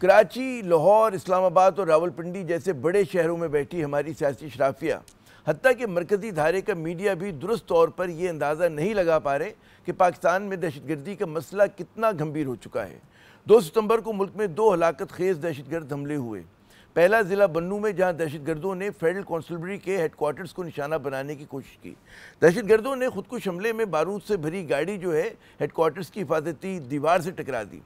कराची, लाहौर, इस्लामाबाद और रावलपिंडी जैसे बड़े शहरों में बैठी हमारी सियासी शराफिया, हत्ता कि मरकज़ी धारे का मीडिया भी दुरुस्त तौर पर यह अंदाज़ा नहीं लगा पा रहे कि पाकिस्तान में दहशतगर्दी का मसला कितना गंभीर हो चुका है। 2 सितंबर को मुल्क में 2 हलाकत खेज़ दहशतगर्द हमले हुए। पहला ज़िला बन्नू में, जहां दहशतगर्दों ने फेडरल कॉन्सलरी के हेडक्वार्टर्स को निशाना बनाने की कोशिश की। दहशतगर्दों ने खुदकुश हमले में बारूद से भरी गाड़ी जो है हेडक्वार्टर्स की हिफाजती दीवार से टकरा दी।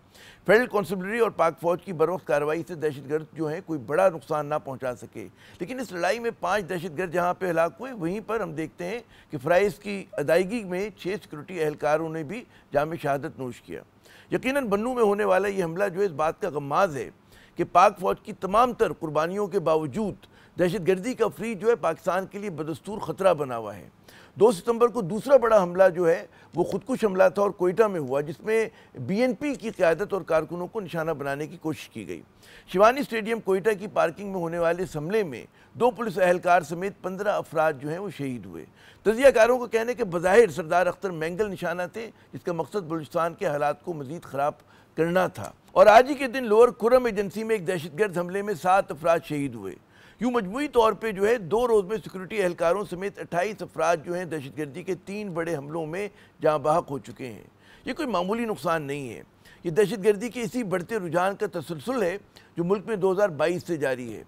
फेडरल कॉन्सलरी और पाक फौज की बरवक्त कार्रवाई से दहशतगर्द जो हैं कोई बड़ा नुकसान ना पहुंचा सके, लेकिन इस लड़ाई में 5 दहशतगर्द जहां पे हलाक हुए, वहीं पर हम देखते हैं कि फ़राइज़ की अदायगी में 6 सिक्योरिटी एहलकारों ने भी जाम शहादत नोश किया। यकीनन बन्नू में होने वाला ये हमला जो है इस बात का गम्माज़ है कि पाक फौज की तमाम तर कुर्बानियों के बावजूद दहशतगर्दी का फ्री जो है पाकिस्तान के लिए बदस्तूर ख़तरा बना हुआ है। 2 सितंबर को दूसरा बड़ा हमला जो है वो खुदकुश हमला था और कोयटा में हुआ, जिसमें BNP की क़यादत और कारकुनों को निशाना बनाने की कोशिश की गई। शिवानी स्टेडियम कोयटा की पार्किंग में होने वाले इस हमले में 2 पुलिस एहलकार समेत 15 अफराद जो हैं वो शहीद हुए। तजियाकारों का कहने के बज़ाहिर सरदार अख्तर मैंगल निशाना थे, जिसका मकसद बलूचिस्तान के हालात को मज़ीद ख़राब करना था। और आज ही के दिन लोअर खुरम एजेंसी में एक दहशतगर्द हमले में 7 अफराद शहीद हुए। यूँ मजमूई तौर पे जो है 2 रोज़ में सिक्योरिटी एहलकारों समेत 28 अफराद जो हैं दहशतगर्दी के 3 बड़े हमलों में जहाँ बहक हो चुके हैं। ये कोई मामूली नुकसान नहीं है, ये दहशतगर्दी के इसी बढ़ते रुझान का तसलसल है जो मुल्क में 2022 से जारी है।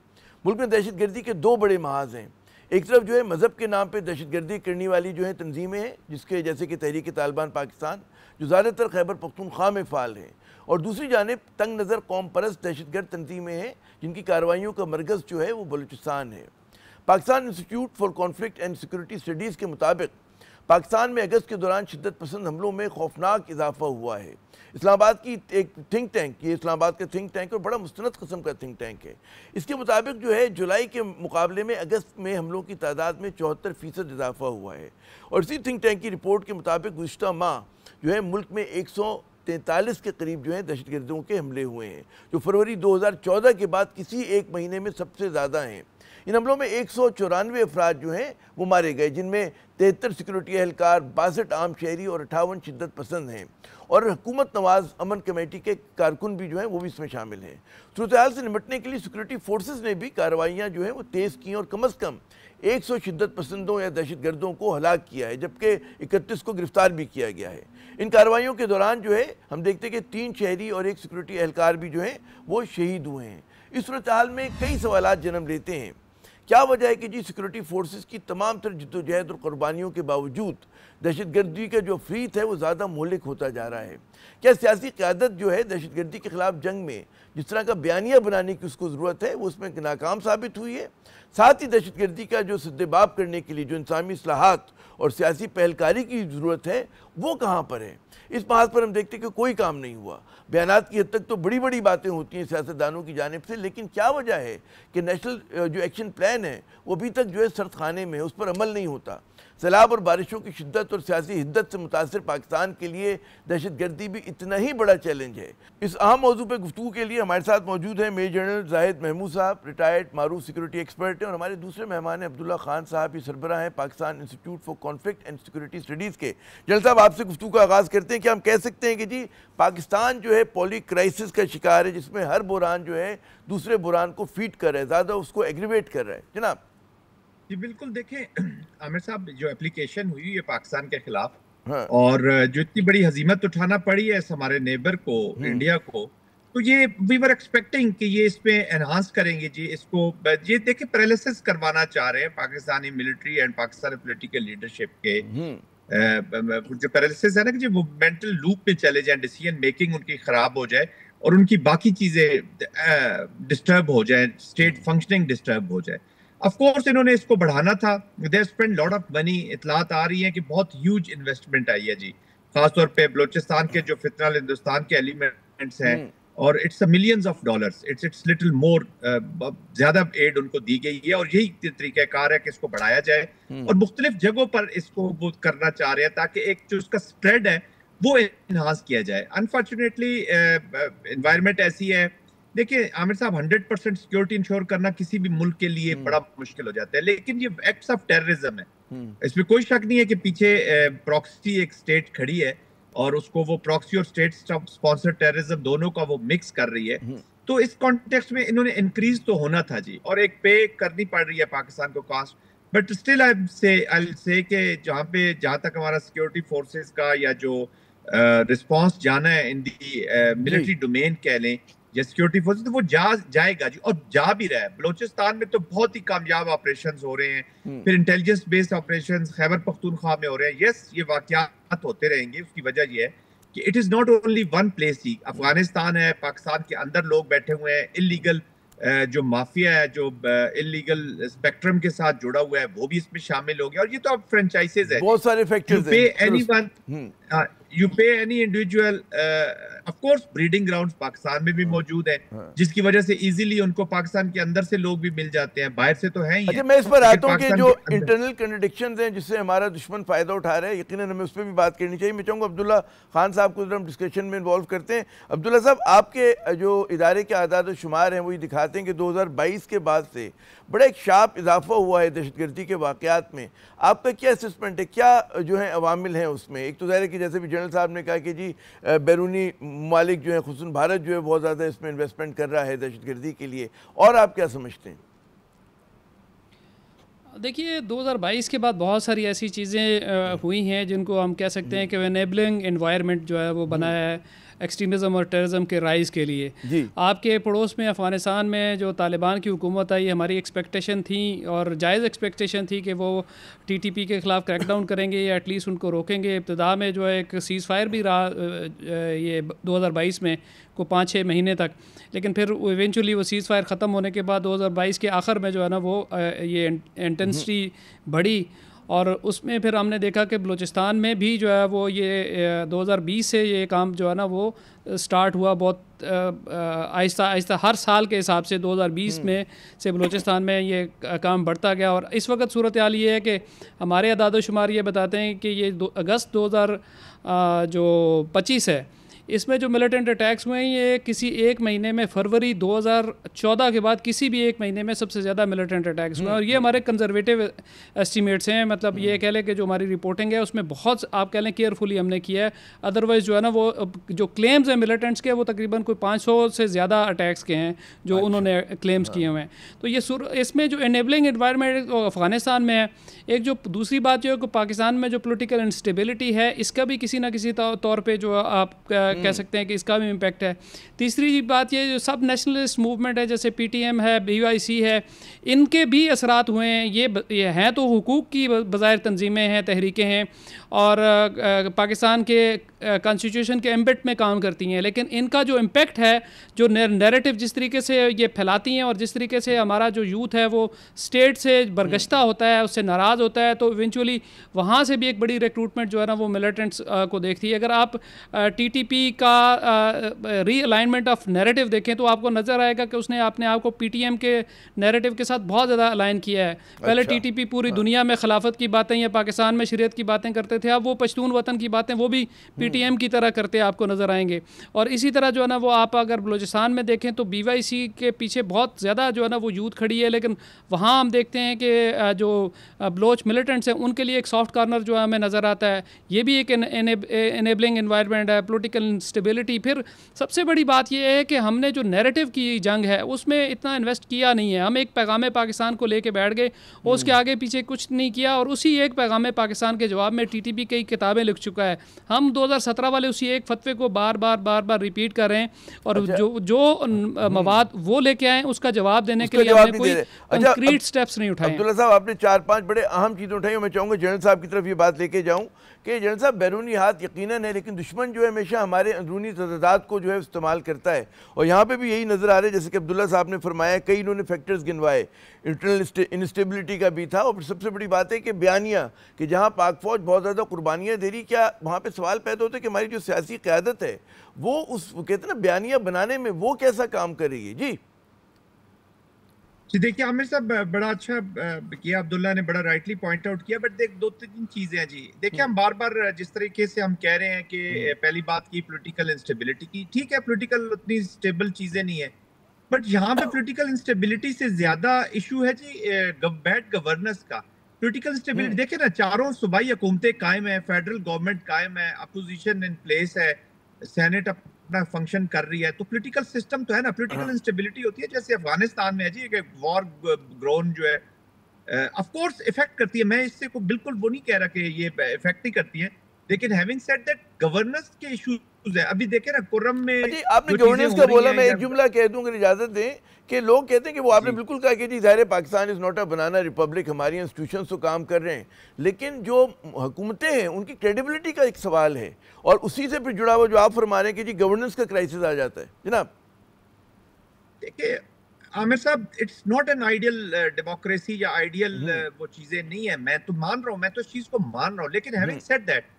मुल्क में दहशतगर्दी के 2 बड़े महाज हैं। एक तरफ जो है मज़हब के नाम पे दहशतगर्दी करने वाली जो है तंजीमें हैं, जिसके जैसे कि तहरीक तालिबान पाकिस्तान, जो ज़्यादातर खैबर पख्तूनख्वा में फ़ाल हैं, और दूसरी जानिब तंग नज़र कौम परस्त दहशतगर्द तंजीमें हैं जिनकी कार्रवाइयों का मरकज़ जो है वो बलूचिस्तान है। Pakistan institute for conflict and security studies के मुताबिक पाकिस्तान में अगस्त के दौरान शिद्दत पसंद हमलों में खौफनाक इजाफा हुआ है। इस्लामाबाद की एक थिंक टैंक, ये इस्लामाबाद का थिंक टैंक और बड़ा मुस्तनद किस्म का थिंक टैंक है, इसके मुताबिक जो है जुलाई के मुकाबले में अगस्त में हमलों की तादाद में 74% इजाफा हुआ है। और इसी थिंक टैंक की रिपोर्ट के मुताबिक गुज़िश्ता माह जो है मुल्क में 143 के करीब जो है दहशतगर्दों के हमले हुए हैं, जो फरवरी 2014 के बाद किसी एक महीने में सबसे ज़्यादा हैं। इन हमलों में 194 अफराद जो हैं वो मारे गए, जिनमें 73 सिक्योरिटी एहलकार, 62 आम शहरी और 58 शिद्दत पसंद हैं, और हुकूमत नवाज अमन कमेटी के कारकुन भी जो हैं वो भी इसमें शामिल हैं। सूरत हाल से निपटने के लिए सिक्योरिटी फोर्सेस ने भी कार्रवाइयाँ जो हैं वो तेज़ की और कम अज़ कम 100 शिद्दत पसंदों या दहशतगर्दों को हलाक किया है, जबकि 31 को गिरफ्तार भी किया गया है। इन कार्रवाइयों के दौरान जो है हम देखते हैं कि 3 शहरी और 1 सिक्योरिटी एहलकार भी जो हैं वो शहीद हुए हैं। इस सूरत हाल में कई सवालात जन्म लेते हैं। क्या वजह है कि जी सिक्योरिटी फोर्सेस की तमाम तर जद्दोजहद और कुर्बानियों के बावजूद दहशतगर्दी का जो फ्रीत है वो ज़्यादा मोहलिक होता जा रहा है? क्या सियासी क़यादत जो है दहशतगर्दी के ख़िलाफ़ जंग में जिस तरह का बयानिया बनाने की उसको ज़रूरत है वो उसमें नाकाम साबित हुई है? साथ ही दहशतगर्दी का जो सद्देबाब करने के लिए जो इंसानी इस्लाहात और सियासी पहलकारी की ज़रूरत है वो कहाँ पर है? इस बात पर हम देखते हैं कि कोई काम नहीं हुआ। बयानात की हद तक तो बड़ी बड़ी बातें होती हैं सियासतदानों की जानिब से, लेकिन क्या वजह है कि नेशनल जो एक्शन प्लान है वो अभी तक जो है सर्द खाने में, उस पर अमल नहीं होता? सैलाब और बारिशों की शिद्दत और सियासी हिद्दत से मुतासर पाकिस्तान के लिए दहशतगर्दी भी इतना ही बड़ा चैलेंज है। इस अहम मौजू पर गुफ्तगू के लिए हमारे साथ मौजूद हैं मेजर जनरल जाहिद महमूद साहब, रिटायर्ड मारूफ सिक्योरिटी एक्सपर्ट हैं, और हमारे दूसरे मेहमान हैं अब्दुल्ला खान साहब, ये सरबराह हैं Pakistan institute for conflict and security studies के। जनरल साहब, आपसे गुफ्तगू का आगाज़ करते हैं कि हम कह सकते हैं कि जी पाकिस्तान जो है पॉली क्राइसिस का शिकार है, जिसमें हर बुरान जो है दूसरे बुरान को फीड कर रहा है, ज़्यादा उसको एग्रीवेट कर रहा है। जनाब जी बिल्कुल, देखें आमिर साहब, जो एप्लीकेशन हुई है पाकिस्तान के खिलाफ, हाँ। और जो इतनी बड़ी हजीमत उठाना पड़ी है हमारे नेबर को, इंडिया को, तो ये वी वर एक्सपेक्टिंग कि ये इसमें एनहांस करेंगे जी इसको। ये देखिए पैरालिसिस करवाना चाह रहे हैं Pakistani military and Pakistani political leadership के। जो पैरालिसिस है ना कि जो वो मेंटल लूप में चले जाए, डिसीजन मेकिंग उनकी खराब हो जाए और उनकी बाकी चीजें डिस्टर्ब हो जाए, स्टेट फंक्शनिंग डिस्टर्ब हो जाए। ऑफ कोर्स इन्होंने इसको बढ़ाना था, they spend lot of money. इतलात आ रही है कि बहुत ह्यूज इन्वेस्टमेंट आई है जी, खासतौर पे बलोचिस्तान के जो फितरल हिंदुस्तान के एलिमेंट्स हैं, और it's millions of dollars, it's little more, ज्यादा एड उनको दी गई है, और यही तरीकाकार है कि इसको बढ़ाया जाए और मुख्तलिफ जगहों पर इसको वो करना चाह रहे हैं ताकि एक जो उसका स्प्रेड है वो इनहांस किया जाए। अनफॉर्चुनेटली एनवायरनमेंट ऐसी है, देखिए आमिर साहब, 100% सिक्योरिटी इंश्योर करना किसी भी मुल्क के लिए बड़ा मुश्किल हो जाता है, लेकिन ये एक्ट्स ऑफ टेररिज्म है, इसमें कोई शक नहीं है कि पीछे प्रॉक्सी एक स्टेट खड़ी है और उसको वो प्रॉक्सी और स्टेट स्पॉन्सर्ड टेररिज्म दोनों का वो मिक्स कर रही है। तो इस कॉन्टेक्स्ट में इन्होंने इंक्रीज तो होना था जी, और एक पे करनी पड़ रही है पाकिस्तान को कास्ट, बट स्टिल आई से कि जहां तक हमारा सिक्योरिटी फोर्सेस का या जो रिस्पांस जाना है इन दी मिलिट्री डोमेन कह लें या सिक्योरिटी फोर्सेस, तो वो जाएगा जी, और जा भी रहा है। बलोचिस्तान में तो बहुत ही कामयाब ऑपरेशंस हो रहे हैं, फिर intelligence based operations Khyber Pakhtunkhwa में हो रहे हैं। यस, ये वाकयात होते रहेंगे, उसकी वजह ये है कि it is not only one place ही, अफगानिस्तान है, पाकिस्तान के अंदर लोग बैठे हुए हैं, इलीगल जो माफिया है, जो इलीगल स्पेक्ट्रम के साथ जुड़ा हुआ है, वो भी इसमें शामिल हो गया। और ये तो अब फ्रेंचाइजेज है, बहुत सारे फैक्टर्स हैं। यू पे any individual, of course breeding grounds Pakistan में भी मौजूद है, जिसकी वजह से इजीली उनको पाकिस्तान के अंदर से लोग भी मिल जाते हैं, बाहर से तो है ही। अच्छा, मैं इस पर आता हूँ कि जो इंटरनल कंट्रडिक्शंस हैं जिससे हमारा दुश्मन फायदा उठा रहा है, यकीनन हमें उस पर भी बात करनी चाहिए। मैं चाहूँगा अब्दुल्ला खान साहब को हम डिस्कशन में इन्वॉल्व करते हैं। अब्दुल्ला साहब, आपके जो इदारे के आदाद और शुमार हैं वही दिखाते हैं कि 2022 के बाद से बड़ा एक शार्प इजाफा हुआ है दहशतगर्दी के वाक़यात में। आपका क्या असेसमेंट है, क्या जो है अवामिल हैं उसमें? एक तो ज़ाहिर है कि जैसे भी जनरल साहब ने कहा कि जी बैरूनी ममालिक जो है, खुसूसन भारत जो है बहुत ज़्यादा इसमें इन्वेस्टमेंट कर रहा है दहशतगर्दी के लिए, और आप क्या समझते हैं? देखिए, 2022 के बाद बहुत सारी ऐसी चीज़ें हुई हैं जिनको हम कह सकते हैं कि एनेबलिंग एनवायरनमेंट जो है वो बनाया है एक्सट्रीमिज़म और टेररिज्म के राइज़ के लिए। आपके पड़ोस में अफ़गानिस्तान में जो तालिबान की हुकूमत आई, हमारी एक्सपेक्टेशन थी और जायज़ एक्सपेक्टेशन थी कि वो टीटीपी के ख़िलाफ़ क्रैकडाउन करेंगे या एटलीस्ट उनको रोकेंगे। इब्तिदा में जो है एक सीज़ फायर भी रहा ये 2022 में को 5-6 महीने तक, लेकिन फिर इवेंचुअली वो सीज़ फायर ख़त्म होने के बाद 2022 के आखिर में जो है ना वो ये इंटेंसिटी बढ़ी, और उसमें फिर हमने देखा कि बलूचिस्तान में भी जो है वो ये 2020 से ये काम जो है ना वो स्टार्ट हुआ बहुत आहिस्ता आहिस्ता हर साल के हिसाब से। 2020 में से बलूचिस्तान में ये काम बढ़ता गया, और इस वक्त सूरत हाल ये है कि हमारे अदाद शुमार ये बताते हैं कि ये अगस्त 2025 है, इसमें जो मिलिटेंट अटैक्स हुए हैं ये किसी एक महीने में, फरवरी 2014 के बाद किसी भी एक महीने में सबसे ज़्यादा मिलिटेंट अटैक्स हुए हैं। और ये हमारे कंजर्वेटिव एस्टीमेट्स हैं, मतलब ये कह लें कि जो हमारी रिपोर्टिंग है उसमें बहुत आप कह लें केयरफुली हमने किया है। अदरवाइज़ जो है ना वो जो क्लेम्स हैं मिलिटेंट्स के, वो तकरीबन कोई 500 से ज़्यादा अटैक्स के हैं जो उन्होंने क्लेम्स किए हुए हैं। तो ये इसमें जो एनेबलिंग एनवायरनमेंट अफ़गानिस्तान में है, एक जो दूसरी बात जो है कि पाकिस्तान में जो पोलिटिकल इंस्टेबिलिटी है, इसका भी किसी ना किसी तौर पर जो आप कह सकते हैं कि इसका भी इम्पैक्ट है। तीसरी बात ये जो सब नेशनलिस्ट मूवमेंट है, जैसे PTM है, BYC है, इनके भी असरात हुए हैं। ये हैं तो हुकूक की बज़ाहिर तंजीमें हैं, तहरीकें हैं, और पाकिस्तान के कॉन्स्टिट्यूशन के एम्बिट में काम करती हैं, लेकिन इनका जो इम्पैक्ट है, जो नैरेटिव जिस तरीके से ये फैलाती हैं और जिस तरीके से हमारा जो यूथ है वो स्टेट से बरगश्ता होता है, उससे नाराज़ होता है, तो इवेंचुअली वहाँ से भी एक बड़ी रिक्रूटमेंट जो है ना वो मिलिटेंट्स को देखती है। अगर आप TTP का रीअलाइनमेंट ऑफ नैरेटिव देखें तो आपको नज़र आएगा कि उसने अपने आप को PTM के नैरेटिव के साथ बहुत ज़्यादा अलाइन किया है। पहले TTP पूरी दुनिया में खिलाफत की बातें या पाकिस्तान में शरीयत की बातें करते थे, अब वो पश्तून वतन की बातें वो भी PTM की तरह करते आपको नज़र आएंगे। और इसी तरह जो है ना वो आप अगर बलूचिस्तान में देखें तो BYC के पीछे बहुत ज़्यादा जो है ना वो यूथ खड़ी है, लेकिन वहाँ हम देखते हैं कि जो बलोच मिलिटेंट्स हैं उनके लिए एक सॉफ्ट कॉर्नर जो हमें नज़र आता है। ये भी एक एनेबलिंग एनवायरनमेंट है, पोलिटिकल इंस्टेबिलिटी। फिर सबसे बड़ी बात यह है कि हमने जो नैरेटिव की जंग है उसमें इतना इन्वेस्ट किया नहीं है। हम एक पैगाम पाकिस्तान को लेके बैठ गए और उसके आगे पीछे कुछ नहीं किया, और उसी एक पैगाम पाकिस्तान के जवाब में TTP कई किताबें लिख चुका है। हम 2017 वाले उसी एक फतवे को बार बार रिपीट कर रहे हैं, और जो मवाद वो लेके आए उसका जवाब देने के लिए हमने कोई कंक्रीट स्टेप्स नहीं उठाए। अब्दुल्ला साहब, आपने 4-5 बड़े अहम चीज़ें उठाई। मैं चाहूँगा जनरल साहब की तरफ ये बात लेके जाऊँ कि जनरल साहब, बैरूनी हाथ यकीनन है, लेकिन दुश्मन जो है हमेशा हमारे अंदरूनी तज़ादात को जो है इस्तेमाल करता है, और यहाँ पे भी यही नज़र आ रहा है। जैसे कि अब्दुल्ला साहब ने फरमाया, कई इन्होंने फैक्टर्स गिनवाए, इंटरनल इंस्टेबिलिटी का भी था, और सबसे बड़ी बात है कि बयानिया कि जहाँ पाक फौज बहुत ज़्यादा कुर्बानियाँ दे रही, क्या वहाँ पर सवाल पैदा होता है कि हमारी जो सियासी क़यादत है वो कहते हैं ना बयानिया बनाने में वो कैसा काम कर रही है? जी देखिए आमिर साहब, बड़ा अच्छा किया, अब्दुल्ला ने बड़ा राइटली पॉइंट आउट किया। बट देख 2-3 चीजें हैं जी। देखिए हम बार बार जिस तरीके से हम कह रहे हैं कि पहली बात की पॉलिटिकल इंस्टेबिलिटी की, ठीक है पॉलिटिकल उतनी स्टेबल चीजें नहीं है, बट यहाँ पे पॉलिटिकल इंस्टेबिलिटी से ज्यादा इशू है जी बैड गवर्नेंस का। पॉलिटिकल इंस्टेबिलिटी देखिए ना, चारों सूबाई हुकूमतें कायम है, फेडरल गवर्नमेंट कायम है, अपोजिशन इन प्लेस है, सेनेट अपना फंक्शन कर रही है, तो पॉलिटिकल सिस्टम तो है ना, पॉलिटिकल इंस्टेबिलिटी होती है, जैसे अफगानिस्तान में है जी, एक वॉर ग्रोन जो है ऑफ कोर्स इफेक्ट करती है। मैं इससे को बिल्कुल वो नहीं कह रहा कि ये इफेक्ट ही करती है, लेकिन हैविंग सेड दैट गवर्नेंस के इश्यूज है। अभी देखे ना कुर्रम में जी आपने गवर्नेंस का बोला, मैं एक जुमला कह दूं अगर इजाजत दें, कि लोग कहते हैं कि वो आपने बिल्कुल कहा कि जी ज़ाहिर है Pakistan is not a banana Republic, हमारी इंस्टीट्यूशंस तो काम कर रहे हैं, लेकिन जो हुकूमतें हैं उनकी क्रेडिबिलिटी का एक सवाल है, और उसी से फिर जुड़ा हुआ जो आप फरमा रहे हैं कि जी गवर्नेंस का क्राइसिस आ जाता है। जनाब देखिए आमिर साहब, it's not an ideal democracy या आइडियल वो चीजें नहीं है, मैं तो मान रहा हूँ, मैं तो इस चीज को मान रहा हूँ, लेकिन हैविंग सेड दैट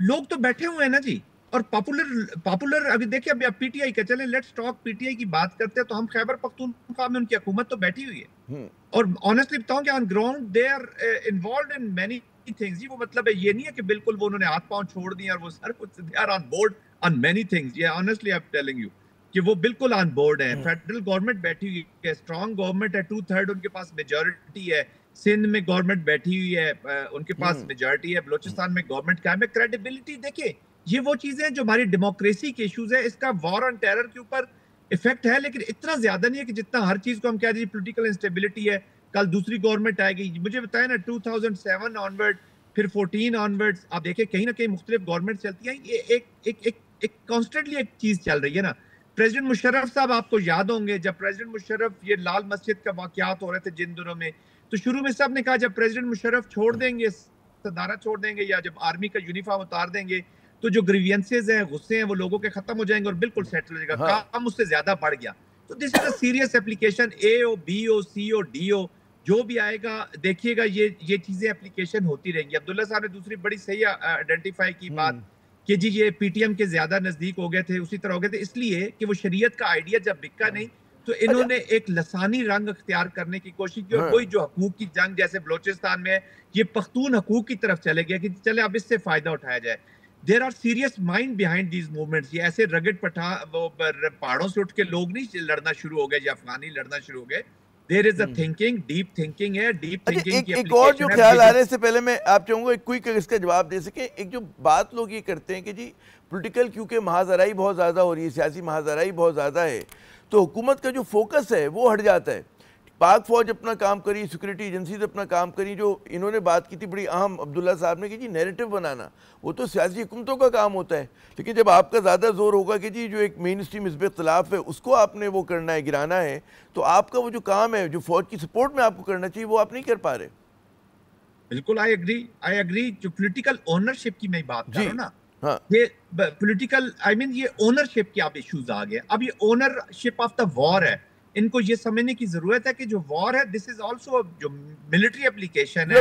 लोग तो बैठे हुए हैं ना जी, और पॉपुलर अभी देखिए, अभी आप पीटीआई का चले, लेट्स टॉक पीटीआई की बात करते हैं, तो हम खैबर पख्तूनख्वा में उनकी हुकूमत तो बैठी हुई है, और ऑनेस्टली बताऊं कि on ground they are involved in many things जी। वो मतलब है ये नहीं है कि बिल्कुल वो उन्होंने हाथ पांव छोड़ दिए और वो सर कुछ, they are on board on many things. ये honestly I am telling you कि वो बिल्कुल ऑन बोर्ड है। फेडरल गवर्नमेंट बैठी हुई है, स्ट्रॉन्ग गवर्नमेंट है, 2/3 उनके पास मेजॉरिटी है, सिंध में गवर्नमेंट बैठी हुई है, उनके पास मेजॉरिटी है, बलोचिस्तान में गवर्नमेंट कायम है। क्रेडिबिलिटी देखिए, ये वो चीजें जो हमारी डेमोक्रेसी के इश्यूज है, इसका वॉर ऑन टेरर के ऊपर इफेक्ट है, लेकिन इतना ज्यादा नहीं है कि जितना हर चीज को हम कह दीजिए पॉलिटिकल इंस्टेबिलिटी है, कल दूसरी गवर्नमेंट आएगी। मुझे बताया ना 2007 ऑनवर्ड, फिर 14 ऑनवर्ड्स, आप देखिए कहीं ना कहीं मुख्तलिफ गवर्नमेंट चलती हैं, ये एक कॉन्स्टेंटली एक चीज चल रही है ना। प्रेसिडेंट मुशर्रफ साहब आपको याद होंगे, जब प्रेसिडेंट मुशर्रफ ये लाल मस्जिद का वाकयात हो रहे थे जिन दिनों में, तो शुरू में सब ने कहा जब प्रेसिडेंट मुशर्रफ छोड़ देंगे, सदारत छोड़ देंगे, या जब आर्मी का यूनिफॉर्म उतार देंगे, तो जो ग्रीवियंसेस हैं, गुस्से हैं, वो लोगों के खत्म हो जाएंगे और बिल्कुल सेटल हो जाएगा। काम उससे ज्यादा बढ़ गया। तो this is a serious application, AO BO CO DO जो भी आएगा, देखिएगा ये चीजें एप्लीकेशन होती रहेंगी। अब्दुल्ला साहब ने दूसरी बड़ी सही आइडेंटिफाई की बात कि जी ये PTM के ज्यादा नजदीक हो गए थे, उसी तरह हो गए थे, इसलिए कि वो शरीयत का आइडिया जब बिका नहीं, तो इन्होंने एक लसानी रंग अख्तियार करने की कोशिश की, और कोई जो हकूक की जंग जैसे बलोचिस्तान में है, ये पख्तून हकूक की तरफ चले गया कि चले अब इससे फायदा उठाया जाए। There are serious mind behind these movements. ये ऐसे रगड़ पहाड़ों से उठ के लोग नहीं लड़ना शुरू हो गए या अफगानी लड़ना शुरू हो गए। There is a thinking, deep thinking है, डीप थिंकिंग की एक और जो ख्याल आ रहे हैं, इससे पहले मैं आप चाहूंगा एक क्विक इसका जवाब दे सके। एक जो बात लोग ये करते हैं कि जी पॉलिटिकल क्योंकि महाजराई बहुत ज़्यादा हो रही है, सियासी महाजराई बहुत ज़्यादा है, तो हुकूमत का जो फोकस है वो हट जाता है। पाक फौज अपना काम करी, सिक्योरिटी एजेंसीज अपना काम करी, जो इन्होंने बात की थी बड़ी अहम अब्दुल्ला साहब ने कि जी नैरेटिव बनाना वो तो सियासी हुकूमतों का काम होता है, लेकिन जब आपका ज़्यादा जोर होगा कि जी जो एक मेन स्ट्रीम हिज़्ब इख्तिलाफ है उसको आपने वो करना है, गिराना है, तो आपका वो जो काम है जो फौज की सपोर्ट में आपको करना चाहिए वो आप नहीं कर पा रहे। बिल्कुल आई एग्री। जो पॉलिटिकल ओनरशिप की मैं बात कर रहा हूँ ना, हाँ, ये पॉलिटिकल ये ओनरशिप के आप इश्यूज आ गए। अब ये ओनरशिप ऑफ द वॉर है, इनको ये समझने की जरूरत है कि जो वॉर है दिस इज आल्सो जो मिलिट्री एप्लीकेशन है,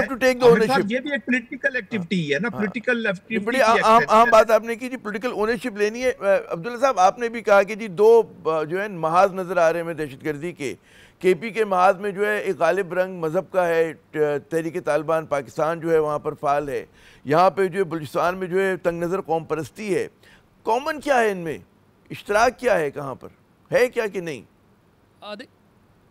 ये भी एक पॉलिटिकल एक्टिविटी है ना। पॉलिटिकल एक्टिविटी बड़ी आम बात आपने की जी, पॉलिटिकल ओनरशिप लेनी है। अब्दुल्ला साहब आपने भी कहा कि जी दो जो है महाज नजर आ रहे हैं दहशतगर्दी के। KP के महाज में जो है एक गालिब रंग मजहब का है, तहरीक तालिबान पाकिस्तान जो है वहाँ पर फाल है, यहाँ पे जो है बलूचिस्तान में जो है तंग नज़र कौम परस्ती है। कॉमन क्या है इनमें, इश्तराक क्या है, कहाँ पर है क्या कि नहीं?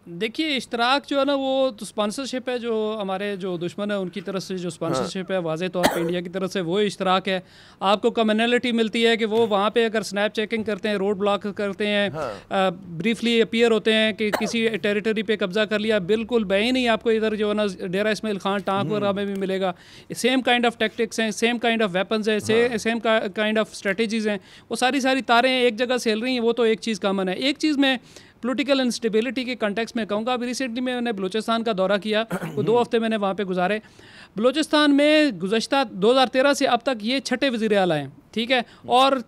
देखिए इश्तराक जो है ना वो तो स्पॉन्सरशिप है, जो हमारे जो दुश्मन है उनकी तरफ से जो स्पॉन्सरशिप है वाज़े तौर पे इंडिया की तरफ से वो इश्तराक है। आपको कम्युनलिटी मिलती है कि वो वहाँ पे अगर स्नैप चेकिंग करते हैं, रोड ब्लॉक करते हैं, ब्रीफली अपीयर होते हैं कि किसी टेरिटरी पे कब्जा कर लिया, बिल्कुल बैन ही आपको इधर जो है ना डेरा इस्माइल खान टांक वगैरह में भी मिलेगा। सेम काइंड ऑफ टैक्टिक्स हैं, सेम काइंड ऑफ वेपन्स हैं, सेम काइंड ऑफ स्ट्रेटजीज़ हैं, वो सारी तारें एक जगह से हिल रही हैं। वो तो एक चीज़ कॉमन है। एक चीज़ में पॉलिटिकल इंस्टेबिलिटी के कॉन्टेक्स्ट में कहूँगा, अभी रिसेंटली मैंने बलूचिस्तान का दौरा किया, वो 2 हफ्ते मैंने वहाँ पे गुजारे। बलूचिस्तान में गुज़श्ता 2013 से अब तक ये 6ठे वज़ीर आला हैं, ठीक है, और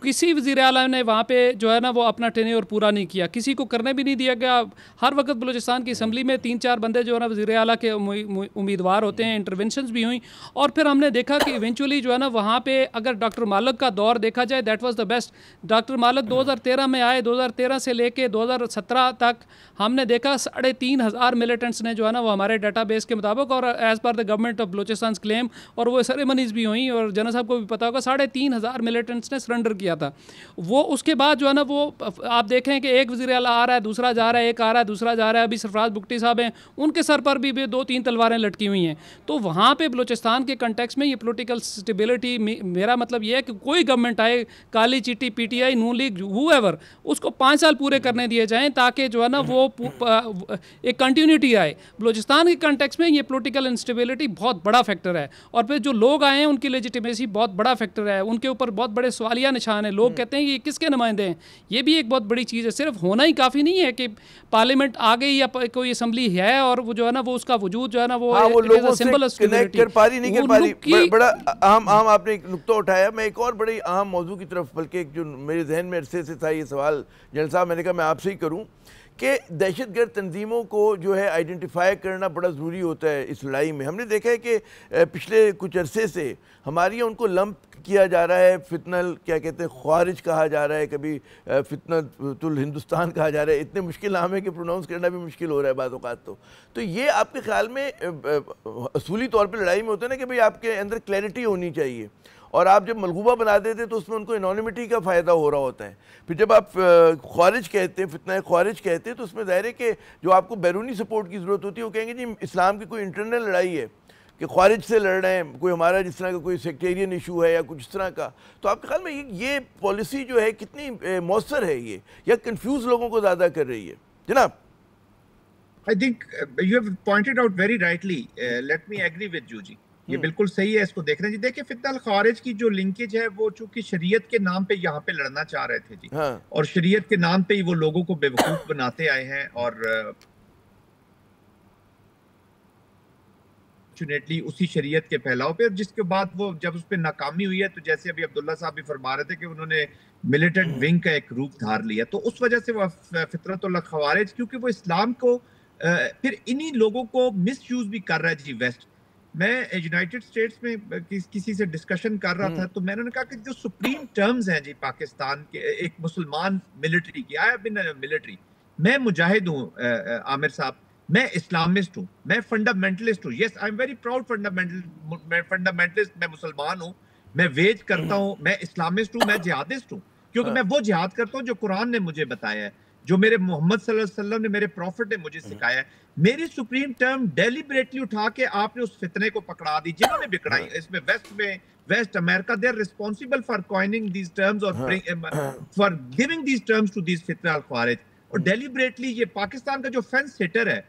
किसी वज़ीर आला ने वहाँ पे जो है ना वो अपना टेन्योर पूरा नहीं किया, किसी को करने भी नहीं दिया गया। हर वक्त बलूचिस्तान की असम्बली में 3-4 बंदे जो है ना वज़ीर आला के उम्मीदवार होते हैं, इंटरवेंशंस भी हुई, और फिर हमने देखा कि इवेंचुअली जो है ना वहाँ पे अगर डॉक्टर मालिक का दौर देखा जाए, that was the best. Doctor मालिक 2013 में आए, 2013 से लेके 2017 तक हमने देखा 3,500 मिलिटेंट्स ने जो है ना वो हमारे डाटाबेस के मुताबिक और as per the government of Balochistan claim, और वो सेरेमनीज भी हुई, और जनरल साहब को भी पता होगा, 3,500 3,000 मिलिटेंट्स ने सरेंडर किया था। वो उसके बाद जो है ना, वो आप देखें कि एक वज़ीर आला आ रहा है, दूसरा जा रहा है, एक आ रहा है, दूसरा जा रहा है। अभी सरफराज बुगटी साहब हैं, उनके सर पर भी 2-3 तलवारें लटकी हुई हैं। तो वहाँ पे बलूचिस्तान के कंटेक्स्ट में ये पॉलिटिकल स्टेबिलिटी, मेरा मतलब ये है कि कोई गवर्नमेंट आए, काली चीटी, पीटीआई, नून लीग, हुएवर, उसको 5 साल पूरे करने दिए जाएं ताकि जो है ना वो एक कंटिन्यूटी आए। बलूचिस्तान के कंटेक्स्ट में ये पॉलिटिकल इंस्टेबिलिटी बहुत बड़ा फैक्टर है। और फिर जो लोग आए हैं उनकी लेजिटिमेसी बहुत बड़ा फैक्टर है, उनके ऊपर बहुत बड़े सवालिया निशान है। लोग कहते हैं कि ये किसके नुमाइंदे हैं। ये भी एक बहुत बड़ी चीज़ है। सिर्फ होना ही काफ़ी नहीं है कि पार्लियामेंट आ गई या कोई असम्बली है और वो जो है ना वो उसका वजूद जो है ना वो लोगों से कनेक्ट कर पा रही, नहीं कर पा रही। बड़ा अहम आपने एक नुक्ता उठाया। मैं एक और बड़ी अहम मौजू की तरफ, बल्कि एक जो मेरे जहन में अरसे से था ये सवाल, जनरल साहब, मैंने कहा मैं आपसे ही करूं कि दहशतगर्द तंजीमों को जो है आइडेंटिफाई करना बड़ा ज़रूरी होता है इस लड़ाई में। हमने देखा है कि पिछले कुछ अरसे से हमारे यहाँ उनको लंप किया जा रहा है, फितनल क्या कहते हैं, ख्वारिज कहा जा रहा है, कभी फितनतुल हिंदुस्तान कहा जा रहा है। इतने मुश्किल नाम है कि प्रोनाउंस करना भी मुश्किल हो रहा है बात औक़ात। तो ये आपके ख्याल में असूली तौर पर लड़ाई में होता है ना कि भाई आपके अंदर क्लैरिटी होनी चाहिए, और आप जब मलगूबा बना देते तो उसमें उनको एनोनिमिटी का फ़ायदा हो रहा होता है। फिर जब आप ख्वारिज कहते हैं, फितना ख्वारिज कहते हैं, तो उसमें ज़ाहिर है कि जो आपको बैरूनी सपोर्ट की ज़रूरत होती है, वो कहेंगे जी इस्लाम की कोई इंटरनल लड़ाई है कि ख्वारिज से लड़ रहे हैं, कोई हमारा जिस तरह का कोई सेक्टेरियन इशू है या कुछ इस तरह का। तो आपके ख्याल में ये पॉलिसी जो है कितनी मौसर है ये, या कन्फ्यूज़ लोगों को ज़्यादा कर रही है जनाब? I think you have pointed out very rightly. Let me agree with you जी। ये बिल्कुल सही है, इसको देखना जी। देखिए फितनल खारिज की जो लिंकेज है वो चूंकि शरीयत के नाम पे यहाँ पे लड़ना चाह रहे थे जी। हाँ। और शरीयत के नाम पे ही वो लोगों को बेवकूफ बनाते आए हैं, और फॉर्चुनेटली उसी शरीयत के फैलाव पे, जिसके बाद वो जब उस पर नाकामी हुई है, तो जैसे अभी अब्दुल्ला साहब भी फरमा रहे थे कि उन्होंने मिलिटेंट विंग का एक रूप धार लिया, तो उस वजह से वो फितरतुल खवारिज, क्योंकि वो इस्लाम को फिर इन्हीं लोगों को मिस यूज भी कर रहा है जी वेस्ट। मैं यूनाइटेड स्टेट्स में किसी से डिस्कशन कर रहा था, तो मैंने कहा कि जो सुप्रीम टर्म्स हैं जी पाकिस्तान के एक मुसलमान मिलिट्री की, आई हैव बीन मिलिट्री, मैं मुजाहिद हूँ आमिर साहब, मैं इस्लामिस्ट हूँ, मैं फंडामेंटलिस्ट हूँ। Yes, I am very proud fundamentalist, मैं मुसलमान हूँ, मैं वेज करता हूँ, मैं इस्लामिस्ट हूँ, मैं जिहादिस्ट हूँ, क्योंकि मैं वो जिहाद करता हूँ जो कुरान ने मुझे बताया है, जो मेरे मोहम्मद सल्लल्लाहु अलैहि वसल्लम ने, मेरे प्रॉफिट ने मुझे सिखाया है। मेरी सुप्रीम टर्म डेलिबरेटली उठा के आपने उस फितने को पकड़ा दी, जिन्होंने बिकड़ाई इसमें west America, they are responsible for coining these terms और for giving these terms to these फितना अल ख्वारिज। और डेलिबरेटली ये पाकिस्तान का जो फेंस सिटर है,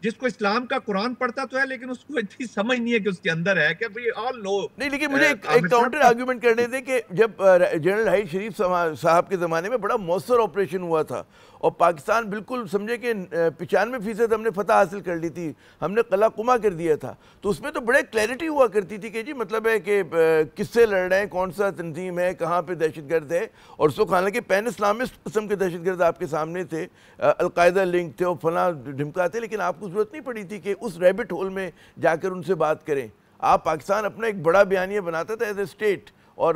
जिसको इस्लाम का कुरान पढ़ता तो है, लेकिन उसको इतनी समझ नहीं है कि उसके अंदर है कि भाई ऑल नो नहीं। लेकिन मुझे एक काउंटर आर्गुमेंट करने थे कि जब जनरल हाइद शरीफ साहब के ज़माने में बड़ा मौसर ऑपरेशन हुआ था और पाकिस्तान बिल्कुल समझे कि 95% हमने फतह हासिल कर ली थी, हमने कला कुमा कर दिया था, तो उसमें तो बड़े क्लैरिटी हुआ करती थी कि जी मतलब है कि किससे लड़ रहे हैं, कौन सा तंजीम है, कहाँ पे दहशतगर्द है। और उसको हालांकि पैन इस्लामिस्ट किस्म के दहशतगर्द आपके सामने थे, अलकायदा लिंक थे और फला ढिमका थे, लेकिन आपको ज़रूरत नहीं पड़ी थी कि उस रैबिट होल में जाकर उनसे बात करें। आप पाकिस्तान अपना एक बड़ा बयानिया बनाता था एज ए स्टेट और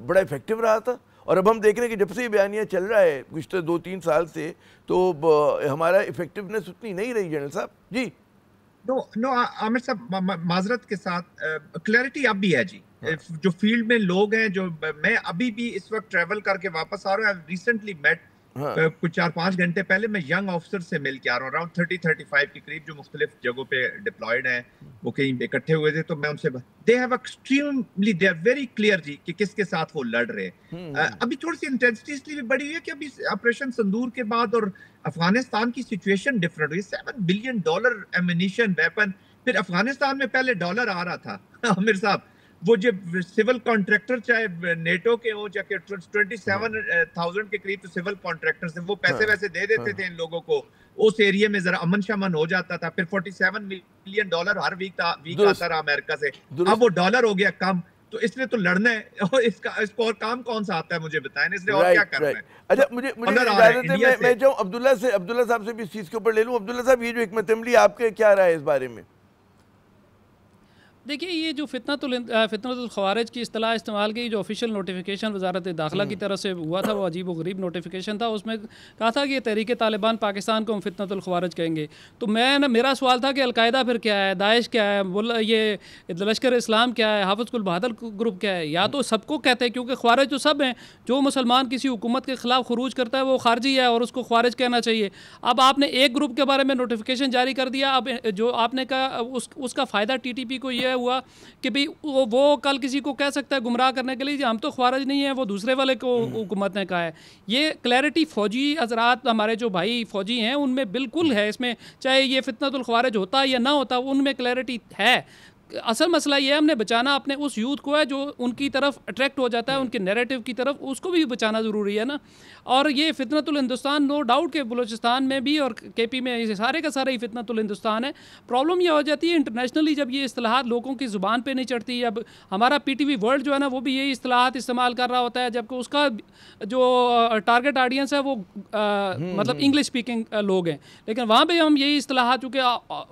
बड़ा इफेक्टिव रहा था। और अब हम देख रहे हैं कि जब से ये बयानिया चल रहा है पिछले 2-3 साल से, तो हमारा इफेक्टिवनेस उतनी नहीं रही जनरल साहब जी। नो आमिर साहब, माजरत के साथ क्लैरिटी अब भी है जी। जो फील्ड में लोग हैं, जो मैं अभी भी इस वक्त ट्रैवल करके वापस आ रहा हूँ, रिसेंटली मेट कुछ 4-5 घंटे पहले मैं यंग ऑफिसर से मिल के आ रहा हूँ, अराउंड 30-35 के करीब, जो मुख्तलिफ जगहों पे डिप्लॉयड हैं, वो कहीं इकट्ठे हुए थे। तो मैं उनसे, they have extremely, they are very clear जी कि किसके साथ वो लड़ रहे हैं। अभी थोड़ी सी इंटेंसिटी इसलिए भी बढ़ी है कि अभी ऑपरेशन संदूर के बाद और अफगानिस्तान की सिचुएशन डिफरेंट हुई। $7 बिलियन एमिनिशन, वेपन। फिर अफगानिस्तान में पहले डॉलर आ रहा था आमिर साहब, वो जो सिविल कॉन्ट्रैक्टर चाहे नेटो के हो, चाहे 27,000 के करीब तो सिविल कॉन्ट्रैक्टर्स हैं, वो पैसे वैसे दे देते थे इन लोगों को, उस एरिया में जरा अमन शमन हो जाता था। फिर $47 मिलियन हर वीक आता रहा अमेरिका से। अब वो डॉलर हो गया कम, तो इसलिए तो लड़ना है, और इसको और काम कौन सा आता है मुझे बताएं, इसलिए और क्या करना है। अच्छा, मुझे इजाजत है, मैं जाऊं अब्दुल्ला साहब से भी इस चीज के ऊपर ले लूं। अब्दुल्ला साहब, ये जो हिकमत अमली आपके क्या राय है इस बारे में? देखिए, ये जो फितनतुल ख़वारिज की इस्तिलाह इस्तेमाल की, जो ऑफिशियल नोटिफिकेशन वजारत दाखिला की तरफ से हुआ था, वो अजीब व गरीब नोटिफिकेशन था। उसमें कहा था कि तहरीक तालिबान पाकिस्तान को हम फितनतुल ख़वारिज कहेंगे। तो मेरा सवाल था कि अलकायदा फिर क्या है, दाइश क्या है, ये लश्कर इस्लाम क्या है, हाफिज़ुल बहादुर ग्रुप क्या है? या तो सबको कहते हैं, क्योंकि ख़वारिज तो सब हैं। जो मुसलमान किसी हुकूमत के ख़िलाफ़ खुरूज करता है वो खारजी है और उसको ख़वारिज कहना चाहिए। अब आपने एक ग्रुप के बारे में नोटिफिकेशन जारी कर दिया। अब जो आपने कहा उसका फ़ायदा TTP को यह हुआ कि भाई वो कल किसी को कह सकता है गुमराह करने के लिए हम तो ख्वारिज नहीं है, वो दूसरे वाले को हुकूमत ने कहा है। ये क्लैरिटी फ़ौजी हजरात, हमारे जो भाई फ़ौजी हैं, उनमें बिल्कुल है। इसमें चाहे ये फितनतुल ख़वारिज होता या ना होता, उनमें क्लैरिटी है। असल मसला ये है, हमने बचाना अपने उस यूथ को है जो उनकी तरफ अट्रैक्ट हो जाता है, उनके नैरेटिव की तरफ, उसको भी बचाना ज़रूरी है ना। और ये फितनतुल हिंदुस्तान, नो डाउट के बलूचिस्तान में भी और KP में ये सारे का सारा ही फितनतुल हिंदुस्तान है। प्रॉब्लम यह हो जाती है इंटरनेशनली जब ये इस्तिलाहात लोगों की ज़ुबान पे नहीं चढ़ती। अब हमारा PTV वर्ल्ड जो है ना, वो भी यही इस्तिलाहात इस्तेमाल कर रहा होता है, जबकि उसका जो टारगेट ऑडियंस है वो मतलब इंग्लिश स्पीकिंग लोग हैं। लेकिन वहाँ पर हम यही इस्तिलाहात, चूँकि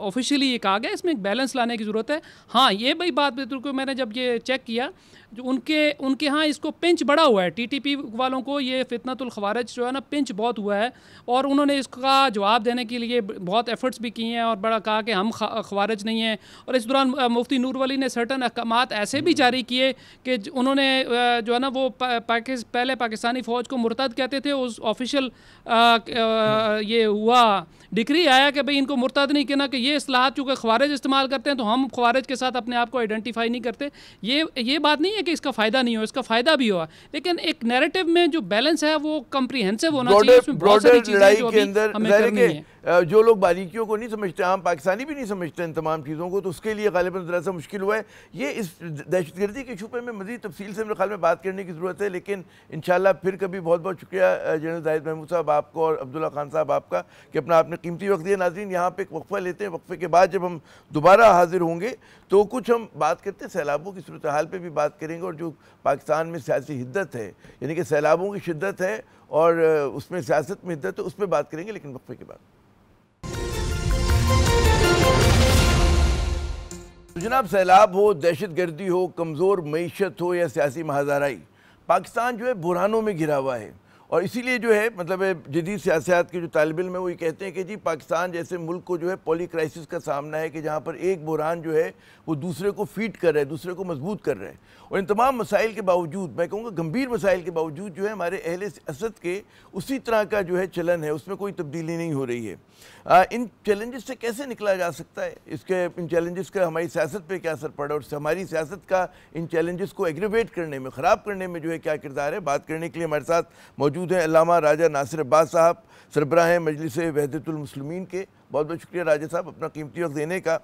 ऑफिशियली ये कहा गया, इसमें एक बैलेंस लाने की ज़रूरत है। हाँ, ये भाई बात बिल्कुल, मैंने जब ये चेक किया, जो उनके यहाँ इसको पिंच बड़ा हुआ है। TTP वालों को ये फितनतुल ख़वारिज जो है ना, पिंच बहुत हुआ है। और उन्होंने इसका जवाब देने के लिए बहुत एफ़र्ट्स भी किए हैं और बड़ा कहा कि हम ख़वारिज नहीं हैं। और इस दौरान मुफ्ती नूर वली ने सर्टन अहकामात ऐसे भी जारी किए कि उन्होंने जो है ना, वो पहले पाकिस्तानी फ़ौज को मुर्तद कहते थे। उस ऑफिशियल ये हुआ, डिक्री आया कि भाई इनको मुर्तद नहीं कहना, कि ये इस्तिलाहात चूँकि ख़वारिज इस्तेमाल करते हैं तो हम ख़वारिज के साथ अपने आप को आइडेंटिफाई नहीं करते। ये बात नहीं है कि इसका फ़ायदा नहीं हो, इसका फ़ायदा भी हुआ। लेकिन एक नैरेटिव में जो बैलेंस है वो कम्प्रीहेंसिव होना चाहिए। उसमें बहुत सारी चीज़ें जो अभी हमें करनी है। जो लोग बारीकियों को नहीं समझते, आम पाकिस्तानी भी नहीं समझते इन तमाम चीज़ों को, तो उसके लिए गालिबन ज़रा सा मुश्किल हुआ है। ये इस दहशतगर्दी के शुबे में मज़ीद तफसील से मेरे ख्याल में बात करने की ज़रूरत है, लेकिन इंशाल्लाह फिर कभी। बहुत बहुत शुक्रिया जनरल जाहिद महमूद साहब आपको और अब्दुल्ला खान साहब आपका कि अपना आपने कीमती वक्त दिया। नाज़रीन, यहाँ पे एक वक्फ़ा लेते हैं, वक्फ़े के बाद जब हम दोबारा हाजिर होंगे तो कुछ हम बात करते हैं, सैलाबों की सूरत हाल पर भी बात करेंगे, और जो पाकिस्तान में सियासी हिद्दत है, यानी कि सैलाबों की शिद्दत है और उसमें सियासत में हिद्दत है, उस पर बात करेंगे, लेकिन वक्फ़े के बाद। तो जनाब, सैलाब हो, दहशत गर्दी हो, कमज़ोर मईशत हो या सियासी महाज़ाराई, पाकिस्तान जो है बुरहानों में घिरा हुआ है। और इसीलिए जो है मतलब जदीद सियासत के जो तालिब इल्म है वो ये कहते हैं कि जी पाकिस्तान जैसे मुल्क को जो है पॉली क्राइसिस का सामना है, कि जहाँ पर एक बुरहान जो है वो दूसरे को फीड कर रहा है, दूसरे को मजबूत कर रहा है। और इन तमाम मसाइल के बावजूद, मैं कहूँगा गंभीर मसाइल के बावजूद, जो है हमारे अहले सियासत के उसी तरह का जो है चलन है, उसमें कोई तब्दीली नहीं हो रही है। इन चैलेंजेस से कैसे निकला जा सकता है, इन चैलेंजेस का हमारी सियासत पे क्या असर पड़ा, और हमारी सियासत का इन चैलेंजेस को एग्रीवेट करने में, ख़राब करने में जो है क्या किरदार है। बात करने के लिए हमारे साथ मौजूद हैं अल्लामा राजा नासिर अब्बास साहब, सरबराह मजलिस वहदतुल मुस्लिमीन के। बहुत बहुत शुक्रिया राजा साहब अपना कीमती वक्त देने का।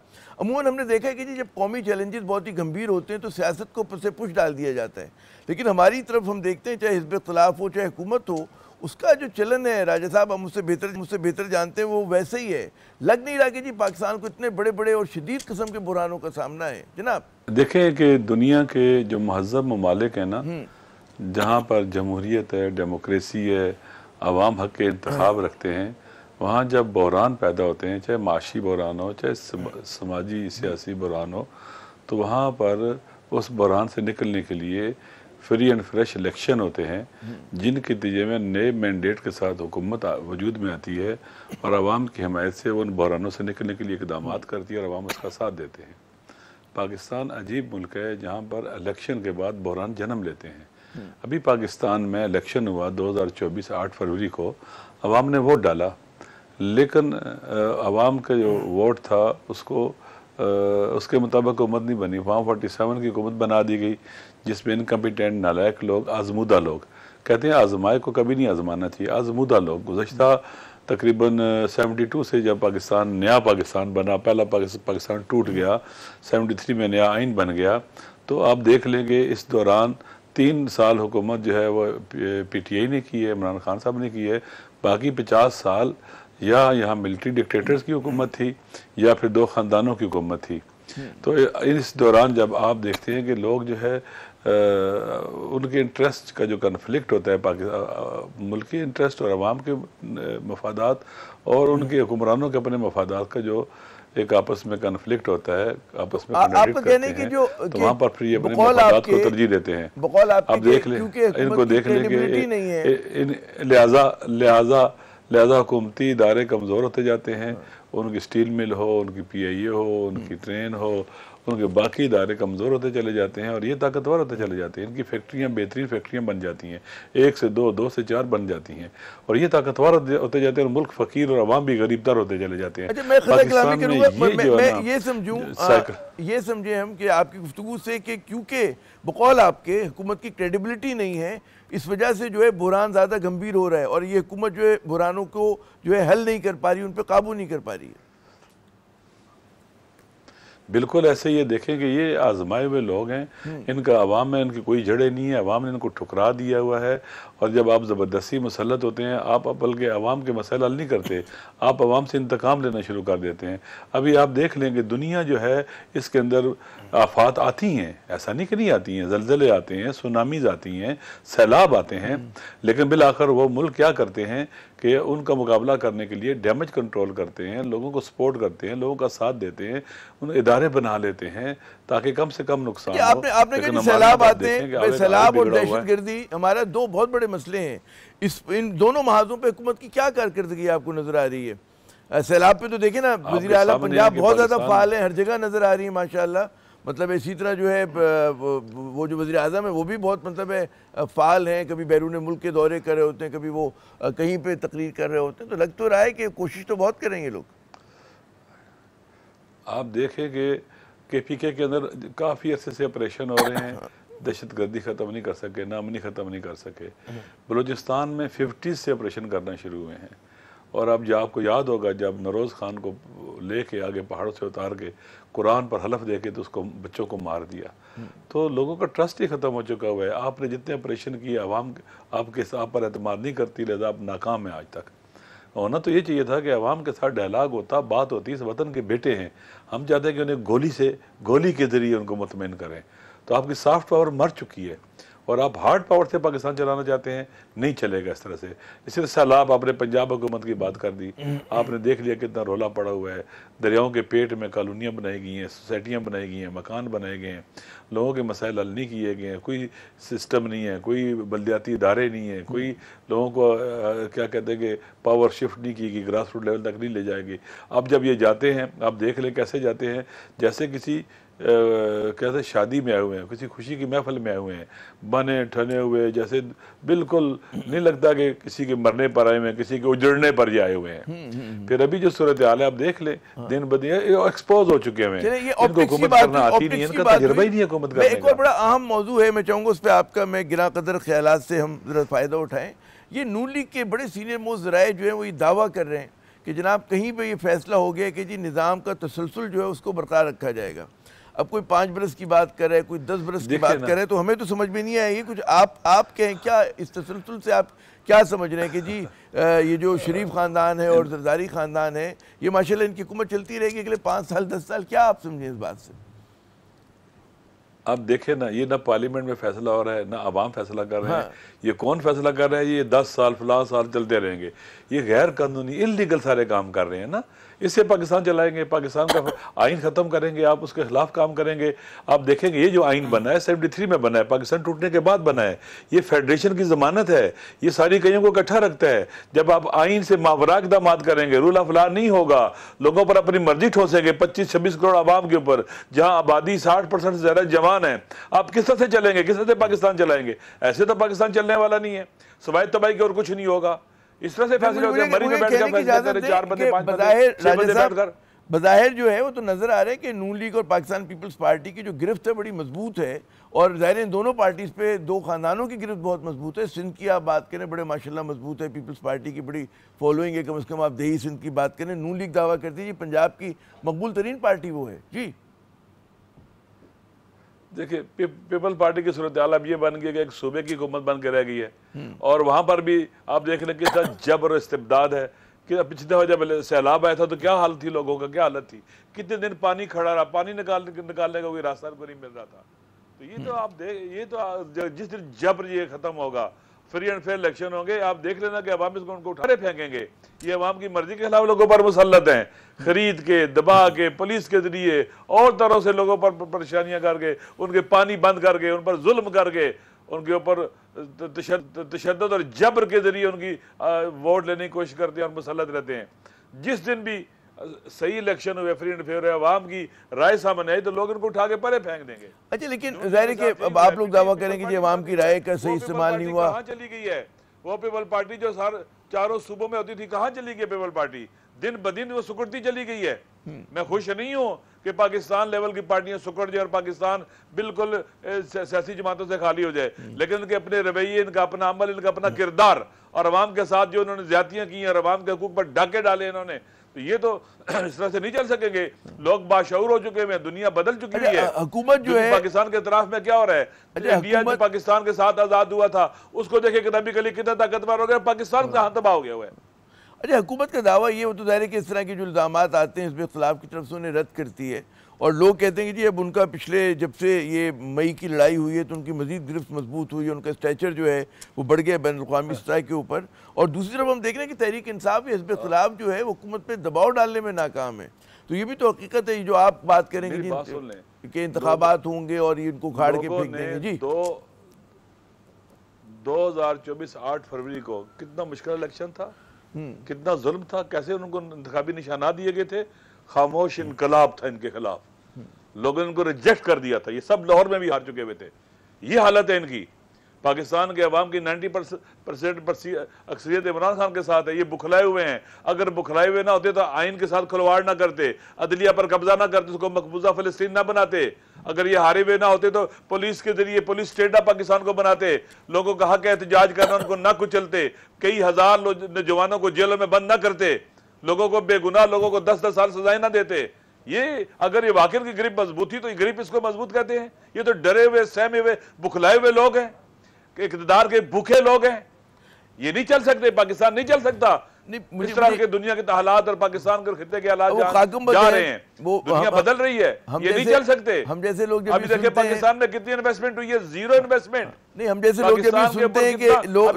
अमूमन हमने देखा है कि जी जब कौमी चैलेंजेस बहुत ही गंभीर होते हैं तो सियासत को ऊपर से पुश डाल दिया जाता है, लेकिन हमारी तरफ हम देखते हैं, चाहे हिज़्ब इख्तिलाफ हो चाहे हुकूमत हो, उसका जो चलन है राजा साहब हम मुझसे बेहतर जानते हैं, वो वैसे ही है। लग नहीं रहा कि जी पाकिस्तान को इतने बड़े बड़े और शदीद किस्म के बुरहानों का सामना है। जनाब देखें कि दुनिया के जो महज़ब ममालिक हैं ना, जहाँ पर जमहूरियत है, डेमोक्रेसी है, अवाम हक़ के इंतखाब रखते हैं, वहाँ जब बहरान पैदा होते हैं, चाहे माशी बहरान हो चाहे समाजी सियासी बहरान हो, तो वहाँ पर उस बहरान से निकलने के लिए फ्री एंड फ्रेश इलेक्शन होते हैं, जिनके नतीजे में नए मैंडेट के साथ हुकूमत वजूद में आती है और आवाम की हिमायत से उन बहरानों से निकलने के लिए इक़दाम करती है और आवाम उसका साथ देते हैं। पाकिस्तान अजीब मुल्क है जहाँ पर इलेक्शन के बाद बहरान जन्म लेते हैं। अभी पाकिस्तान में इलेक्शन हुआ 2024 8 फरवरी को, आवाम ने वोट डाला, लेकिन आवाम का जो वोट था उसके मुताबिक हुकूमत नहीं बनी। 47 की हुकूमत बना दी गई, जिसमें इनकम्पिटेंट नालायक लोग, आजमूदा लोग, कहते हैं आजमाए को कभी नहीं आजमाना चाहिए, आजमूदा लोग। गुज़श्ता तकरीबन 72 से जब पाकिस्तान नया पाकिस्तान बना, पहला पाकिस्तान टूट गया, 73 में नया आइन बन गया, तो आप देख लेंगे इस दौरान 3 साल हुकूमत जो है वो PTI ने की है, इमरान खान साहब ने की है, बाकी 50 साल या यहाँ मिलिट्री डिक्टेटर्स की हुकूमत थी या फिर 2 ख़ानदानों की हुकूमत थी। तो इस दौरान जब आप देखते हैं कि लोग जो है उनके इंटरेस्ट का जो कन्फ्लिक्ट होता है, पाकिस्तान मुल्की इंटरेस्ट और अवाम के मफादात और उनके हुक्मरानों के अपने मफादात का जो एक आपस में कन्फ्लिक्ट होता है, आपस में आपका कॉन्ट्रडिक्ट कहने करते की हैं, जो तो वहाँ पर फिर ये अपने बकौल मफादात को आपके- तरजीह देते हैं। बकौल आपके आप देख लें, क्योंकि हुकूमत इनको की देख लें credibility नहीं है। कि लिहाजा लिहाजा लिहाजा हुकूमती इदारे कमज़ोर होते जाते हैं। उनकी स्टील मिल हो, उनकी PIA हो, उनकी ट्रेन हो, उनके बाकी इदारे कमज़ोर होते चले जाते हैं और ये ताकतवर होते चले जाते हैं। इनकी फैक्ट्रियाँ बेहतरीन फैक्ट्रियाँ बन जाती हैं, 1 से 2, 2 से 4 बन जाती हैं और ये ताकतवर होते जाते हैं और मुल्क फ़कीर और अवाम भी गरीब तर होते चले जाते हैं। अच्छा, मैं खिला कलामी करूंगा, मैं ये समझूं, ये समझे हम कि आपकी गुफ्तगू से कि क्योंकि बकौल आपके हुकूमत की क्रेडिबिलिटी नहीं है, इस वजह से जो है बुहरान ज़्यादा गंभीर हो रहा है और ये हुकूमत जो है बुहरानों को जो है हल नहीं कर पा रही, उन पर काबू नहीं कर पा रही है। बिल्कुल ऐसे ये देखें कि ये आजमाए हुए लोग हैं, इनका अवाम में इनकी कोई जड़ें नहीं है, अवाम ने इनको ठुकरा दिया हुआ है और जब आप ज़बरदस्ती मुसल्लत होते हैं, आप बल्कि अवाम के मसले हल नहीं करते, आप अवाम से इंतकाम लेना शुरू कर देते हैं। अभी आप देख लें कि दुनिया जो है इसके अंदर आफात आती हैं, ऐसा नहीं कि नहीं आती हैं, जलजले आते हैं, सुनामीज आती हैं, सैलाब आते हैं, लेकिन बिल आखिर वो मुल्क क्या करते हैं कि उनका मुकाबला करने के लिए डैमेज कंट्रोल करते हैं, लोगों को सपोर्ट करते हैं, लोगों का साथ देते हैं, उन इदारे बना लेते हैं ताकि कम से कम नुकसान हो। आपने कहा सैलाब आते हैं, सैलाब और दहशतगर्दी हमारे दो बहुत बड़े मसले हैं। इन दोनों महाजों पे हुकूमत की क्या कारकर्दगी आपको नजर आ रही है? सैलाब पे तो देखिए ना, वज़ीर आला पंजाब बहुत ज्यादा फाल है, हर जगह नजर आ रही है माशाल्लाह। मतलब इसी तरह जो है वो जो वज़ीर आज़म है वो भी बहुत मतलब है फ़ाल हैं, कभी बैरून मुल्क के दौरे कर रहे होते हैं, कभी वो कहीं पे तकरीर कर रहे होते हैं, तो लग तो रहा है कि कोशिश तो बहुत करेंगे लोग। आप देखें कि KPK के अंदर काफ़ी अरसे से ऑपरेशन हो रहे हैं, दहशतगर्दी ख़त्म नहीं कर सके, नामनी ख़त्म नहीं कर सके। बलूचिस्तान में 50 से ऑपरेशन करना शुरू हुए हैं और अब जब आपको याद होगा जब नरोज़ खान को लेके आगे पहाड़ों से उतार के कुरान पर हलफ दे के तो उसको बच्चों को मार दिया, तो लोगों का ट्रस्ट ही ख़त्म हो चुका हुआ है। आपने जितने ऑपरेशन किए, आवाम आपके आप पर एतमाद नहीं करती, लिहाजा आप नाकाम हैं आज तक। होना तो ये चाहिए था कि अवाम के साथ डायलाग होता, बात होती, इस वतन के बेटे हैं, हम चाहते हैं कि उन्हें गोली के ज़रिए उनको मुतमईन करें। तो आपकी सॉफ्ट पावर मर चुकी है और आप हार्ड पावर से पाकिस्तान चलाना चाहते हैं, नहीं चलेगा इस तरह से। इसी सैलाब आपने पंजाब हुकूमत की बात कर दी, आपने देख लिया कितना रोला पड़ा हुआ है, दरियाओं के पेट में कॉलोनियाँ बनाई गई हैं, सोसाइटियाँ बनाई गई हैं, मकान बनाए गए हैं, लोगों के मसाइल हल नहीं किए गए हैं, कोई सिस्टम नहीं है, कोई बल्दियाती इदारे नहीं है, कोई लोगों को क्या कहते हैं कि पावर शिफ्ट नहीं की, ग्रास रूट लेवल तक नहीं ले जाएगी। अब जब ये जाते हैं, आप देख लें कैसे जाते हैं, जैसे किसी कैसे शादी में आए हुए हैं, किसी खुशी की महफिल में आए हुए हैं, बने ठने हुए, जैसे बिल्कुल नहीं लगता कि किसी के मरने पर आए हुए हैं, किसी के उजड़ने पर ये आए हुए हैं। फिर अभी जो सूरत हाल है आप देख ले, दिन ब दिन एक्सपोज हो चुके हैं, इनको हुकूमत करना आती नहीं है, इनका तजुर्बा ही नहीं है हुकूमत करने का। एक और बड़ा अहम मौजू है, मैं चाहूँगा उस पर आपका मैं गिरा कदर ख्यालात से हम ज़रा फ़ायदा उठाएँ। ये नून लीग के बड़े सीनियर मोस्ट ज़राए जो है वो ये दावा कर रहे हैं कि जनाब कहीं पर ये फैसला हो गया कि जी निज़ाम का तसलसल जो है उसको बरकरार रखा जाएगा। अब कोई 5 बरस की बात कर रहा है, कोई 10 बरस की बात कर रहा है, तो हमें तो समझ में नहीं आएगी कुछ। आप कहें क्या इस तसलसल से आप क्या समझ रहे हैं कि जी ये जो शरीफ ख़ानदान है और जरदारी ख़ानदान है, ये माशाल्लाह इनकी हुकूमत चलती रहेगी अगले 5 साल 10 साल, क्या आप समझें इस बात से? आप देखें ना, ये ना पार्लियामेंट में फैसला हो रहा है, ना अवाम फैसला कर रहे हैं। ये कौन फैसला कर रहा है? ये 10 साल फलां साल चलते रहेंगे। ये गैर कानूनी इलीगल सारे काम कर रहे हैं ना, इससे पाकिस्तान चलाएंगे, पाकिस्तान का आइन ख़त्म करेंगे, आप उसके खिलाफ काम करेंगे। आप देखेंगे ये जो आइन बना है 73 में बना है, पाकिस्तान टूटने के बाद बना है, ये फेडरेशन की ज़मानत है, ये सारी कईयों को इकट्ठा रखता है। जब आप आइन से मावरा इक़दाम करेंगे, रूल ऑफ लॉ नहीं होगा, लोगों पर अपनी मर्जी ठोसेंगे, 25-26 करोड़ आवाम के ऊपर, जहाँ आबादी 60% से ज़्यादा जवान है, आप किस तरह से चलेंगे, किस तरह से पाकिस्तान चलाएंगे? ऐसे तो पाकिस्तान चलने वाला नहीं है, सवाए तबाही के और कुछ नहीं होगा। इस तरह से फैसले होते हैं, मरी में बैठ कर फैसले करें, 4 बंदे 5 बंदे 6 बंदे बैठकर। बज़ाहिर जो है वो तो नज़र आ रहा है कि नून लीग और पाकिस्तान पीपल्स पार्टी की जो गिरफ्त है बड़ी मजबूत है और ज़ाहिर इन दोनों पार्टीज़ पे दो ख़ानदानों की गिरफ्त बहुत मजबूत है। सिंध की आप बात करें, बड़े माशाल्लाह मजबूत है, पीपल्स पार्टी की बड़ी फॉलोइंग है, कम से कम आप दही सिंध की बात करें। नून लीग दावा करती है पंजाब की मकबूल तरीन पार्टी वो है। जी देखिए, पीपल पार्टी की सूरत हाल अब ये बन गई कि एक सूबे की हुकूमत बन के रह गई है और वहाँ पर भी आप देख रहे किस तरह जबर और इस्तिबदाद है कि पिछले दफा जब सैलाब आया था तो क्या हालत थी, लोगों का क्या हालत थी, कितने दिन पानी खड़ा रहा, पानी निकालने का कोई रास्ता को नहीं मिल रहा था। तो ये तो आप देख, ये तो जिस दिन जबर ये ख़त्म होगा फ्री एंड फेयर इलेक्शन होंगे, आप देख लेना कि अवाम इसको उनको उठारे फेंकेंगे। ये अवाम की मर्जी के खिलाफ लोगों पर मुसल्लत हैं, खरीद के, दबा के, पुलिस के जरिए और तरह से लोगों पर परेशानियां करके, उनके पानी बंद करके, उन पर जुल्म करके, उनके ऊपर तशद्दुद और जबर के जरिए उनकी वोट लेने की कोशिश करते हैं और मुसल्लत रहते हैं। जिस दिन भी सही इलेक्शन हुए, फ्री एंड फेयर हुए, अवाम की राय सामने आई तो लोग इनको उठा के परे फेंक देंगे। अच्छा, लेकिन जाहिर है कि अब आप लोग दावा करेंगे कि अवाम की राय का सही इस्तेमाल नहीं हुआ। कहाँ चली गई है वो पीपल पार्टी जो चारों सूबों में होती थी? कहाँ चली गई पीपल पार्टी? दिन ब दिन वो सुकड़ती चली गई है। मैं खुश नहीं हूँ कि पाकिस्तान लेवल की पार्टियां सुकड़ जाए और पाकिस्तान बिल्कुल सियासी जमातों से खाली हो जाए, लेकिन इनके अपने रवैये, इनका अपना अमल, इनका अपना किरदार और अवाम के साथ जो उन्होंने ज्यादतियां की और अवाम के हकूक पर डाके डाले इन्होंने, तो ये तो इस तरह से नहीं चल सकेंगे। लोग बाशऊर हो चुके हैं, दुनिया बदल चुकी है। हुकूमत जो है पाकिस्तान के इतराफ में क्या हो रहा है? इंडिया जो पाकिस्तान के साथ आजाद हुआ था उसको देखे इकोनॉमिकली कितना ताकतवर हो गया, पाकिस्तान कहाँ तबाह हो गया हुआ है। अच्छा, हुकूमत का दावा ये तो ज़ाहिर है कि इस तरह के जो इल्ज़ाम आते हैं इसमें खिलाफ की तरफ से उन्हें रद्द करती है और लोग कहते हैं कि जी अब उनका पिछले जब से ये मई की लड़ाई हुई है तो उनकी मजीद गिरफ्त मजबूत हुई है, उनका स्टैचर जो है वो बढ़ गया बैनुल-अक़वामी सतह के ऊपर। और दूसरी तरफ हम देख रहे हैं कि तहरीक इंसाफ हिज़्ब खिलाफ जो है वो हुकूमत पर दबाव डालने में नाकाम है। तो ये भी तो हकीकत है जो आप बात करेंगे कि इंतखाबात होंगे और ये इनको उखाड़ के फेंक देंगे। जी, 2024 8 फरवरी को कितना मुश्किल इलेक्शन था, कितना जुल्म था, कैसे उनको इंतखाबी निशाना दिए गए थे। खामोश इनकलाब था इनके खिलाफ, लोगों ने इनको रिजेक्ट कर दिया था। ये सब लाहौर में भी हार चुके हुए थे। ये हालत है इनकी। पाकिस्तान के अवाम की 90% अक्सरियत इमरान खान के साथ है। ये बुखलाए हुए हैं। अगर बुखलाए हुए ना होते तो आइन के साथ खिलवाड़ ना करते, अदलिया पर कब्जा ना करते, उसको मकबूजा फिलिस्तीन ना बनाते। अगर ये हारे हुए ना होते तो पुलिस के जरिए पुलिस स्टेट ऑफ पाकिस्तान को बनाते, लोगों का हक एहतजाज करना उनको ना कुचलते, कई हजार नौजवानों को जेलों में बंद ना करते, लोगों को बेगुनाह लोगों को 10-10 साल सजाएं ना देते। ये अगर ये वाकई की ग्रिप मजबूत थी तो ये ग्रिप इसको मजबूत कहते हैं। ये तो डरे हुए, सहमे हुए, बुखलाए हुए लोग हैं, इक़्तिदार के भूखे लोग हैं। ये नहीं चल सकते, पाकिस्तान नहीं चल सकता। इस तरह के दुनिया के हालात और पाकिस्तान के खित्ते के हालात जा रहे हैं, वो दुनिया बदल रही है, ये नहीं चल सकते। हम जैसे लोग अभी देखिए पाकिस्तान में कितनी इन्वेस्टमेंट हुई है, जीरो इन्वेस्टमेंट। नहीं, हम जैसे लोग जब सुनते हैं कि लोग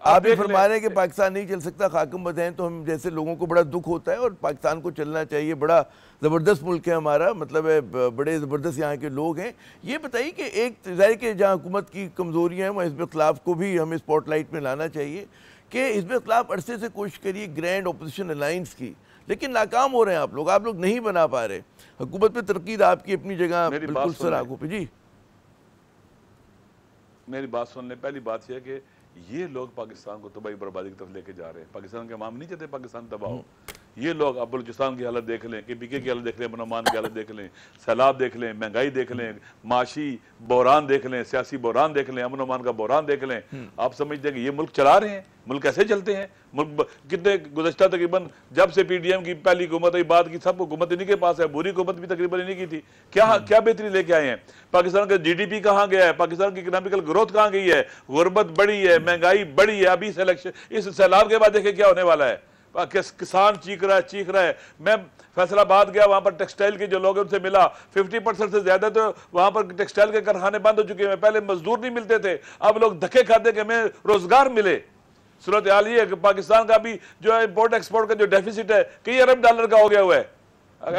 आप भी फरमा रहे हैं कि पाकिस्तान नहीं चल सकता, खाकम बद हैं, तो हम जैसे लोगों को बड़ा दुख होता है और पाकिस्तान को चलना चाहिए। बड़ा ज़बरदस्त मुल्क है हमारा, मतलब है बड़े ज़बरदस्त यहाँ के लोग हैं। ये बताइए कि एक ज़ाहिर के जहाँ हुकूमत की कमज़ोरियाँ हैं वहाँ हिज़्ब खिलाफ को भी हमें स्पॉटलाइट में लाना चाहिए कि हिज़्ब खिलाफ अरसे से कोशिश करिए ग्रैंड अपोजिशन अलायंस की, लेकिन नाकाम हो रहे हैं आप लोग नहीं बना पा रहे। हुकूमत पे तरकीद आपकी अपनी जगह बिल्कुल सर आंखों पे। जी, मेरी बात सुन लें। पहली बात यह है कि ये लोग पाकिस्तान को तबाही बर्बादी की तरफ लेके जा रहे हैं। पाकिस्तान के अवाम नहीं चाहते पाकिस्तान तबाह हो। ये लोग अब बलूचिस्तान की हालत देख लें, KPK की हालत देख लें, अमन की हालत देख लें, सैलाब देख लें, महंगाई देख लें, माशी बहरान देख लें, सियासी बहरान देख लें, अमन अमान का बहरान देख लें। आप समझते हैं कि ये मुल्क चला रहे हैं? मुल्क कैसे चलते हैं? मुल्क कितने गुज़श्ता तकरीबन जब से PDM की पहली हुकूमत आई, बात की सब हुकूमत इन्हीं के पास है, बुरी हुकूमत भी तकरीबन इन्हीं की थी। क्या बेहतरी लेके आए हैं? पाकिस्तान का GDP कहाँ गया है? पाकिस्तान की इकोनॉमिकल ग्रोथ कहाँ गई है? गुर्बत बढ़ी है, महंगाई बढ़ी है। अभी इस सैलाब के बाद देखे क्या होने वाला है। किसान चीख रहा है। मैं फैसलाबाद गया, वहां पर टेक्सटाइल के जो लोग उनसे मिला, 50% से ज्यादा तो वहां पर टेक्सटाइल के कारखाने बंद हो चुके हैं। पहले मजदूर नहीं मिलते थे, अब लोग धक्के खाते कि हमें रोजगार मिले। सूरत हाल ये है कि पाकिस्तान का भी जो है इम्पोर्ट एक्सपोर्ट का जो डेफिसिट है कई अरब डॉलर का हो गया हुआ है।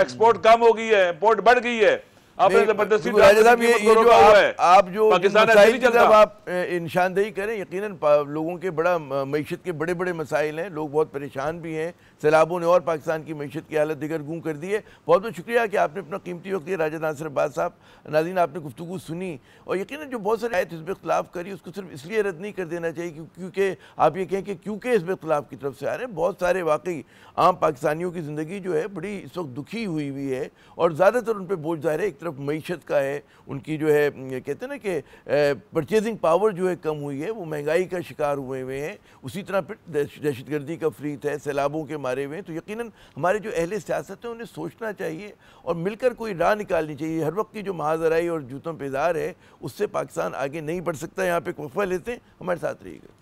एक्सपोर्ट कम हो गई है, इम्पोर्ट बढ़ गई है। आपने जबरदस्ती आप जो मसाइल की तरफ आप निशानदेही करें, यकीनन लोगों के बड़ा मईशत के बड़े बड़े मसाइल हैं, लोग बहुत परेशान भी हैं। सैलाबों ने और पाकिस्तान की मईशत की हालत दिगर गूं कर दी है। बहुत बहुत शुक्रिया कि आपने अपना कीमती वक्त दिया राजा नासिर अब्बास साहब। नाज़रीन, आपने गुफ्तगू सुनी और यकीनन जो बहुत सारी आयत हिज़्ब खिलाफ करी उसको सिर्फ इसलिए रद्द नहीं कर देना चाहिए क्योंकि आप ये कहें कि क्योंकि हिज़्ब खिलाफ की तरफ से आ रहे हैं। बहुत सारे वाकई आम पाकिस्तानियों की ज़िंदगी जो है बड़ी इस वक्त दुखी हुई है और ज़्यादातर उन पर बोझ ज़ाहिर है। एक तरफ मईशत का है, उनकी जो है कहते हैं ना कि परचेजिंग पावर जो है कम हुई है, वो महंगाई का शिकार हुए हैं। उसी तरह फिर दहशतगर्दी का फ्रीत है, सैलाबों के मारे हुए हैं। तो यकीनन हमारे जो अहले सियासत हैं उन्हें सोचना चाहिए और मिलकर कोई राह निकालनी चाहिए। हर वक्त की जो महाजराई और जूतों पे इज़हार है उससे पाकिस्तान आगे नहीं बढ़ सकता। यहाँ पे वक्फा लेते हैं, हमारे साथ रहिएगा।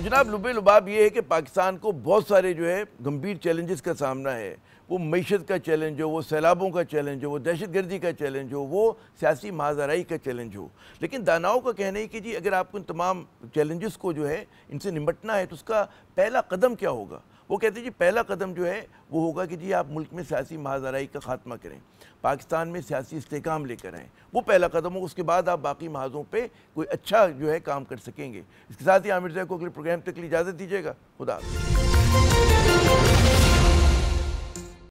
जनाब, लुबे लुबाब ये है कि पाकिस्तान को बहुत सारे जो है गंभीर चैलेंजेस का सामना है। वो मईशत का चैलेंज हो, वो सैलाबों का चैलेंज हो, वो दहशतगर्दी का चैलेंज हो, वो सियासी महाजराई का चैलेंज हो। लेकिन दानाओं का कहना है कि जी अगर आपको इन तमाम चैलेंजेस को जो है इनसे निपटना है तो उसका पहला कदम क्या होगा। वो कहते हैं जी पहला कदम जो है वो होगा कि जी आप मुल्क में सियासी महाजराई का खात्मा करें, पाकिस्तान में सियासी इस्तेहकाम लेकर आएँ, वो पहला कदम हो। उसके बाद आप बाकी महाजों पे कोई अच्छा जो है काम कर सकेंगे। इसके साथ ही आमिर ज़ैद को अगले प्रोग्राम तक के लिए इजाज़त दीजिएगा। खुदा हाफ़िज़।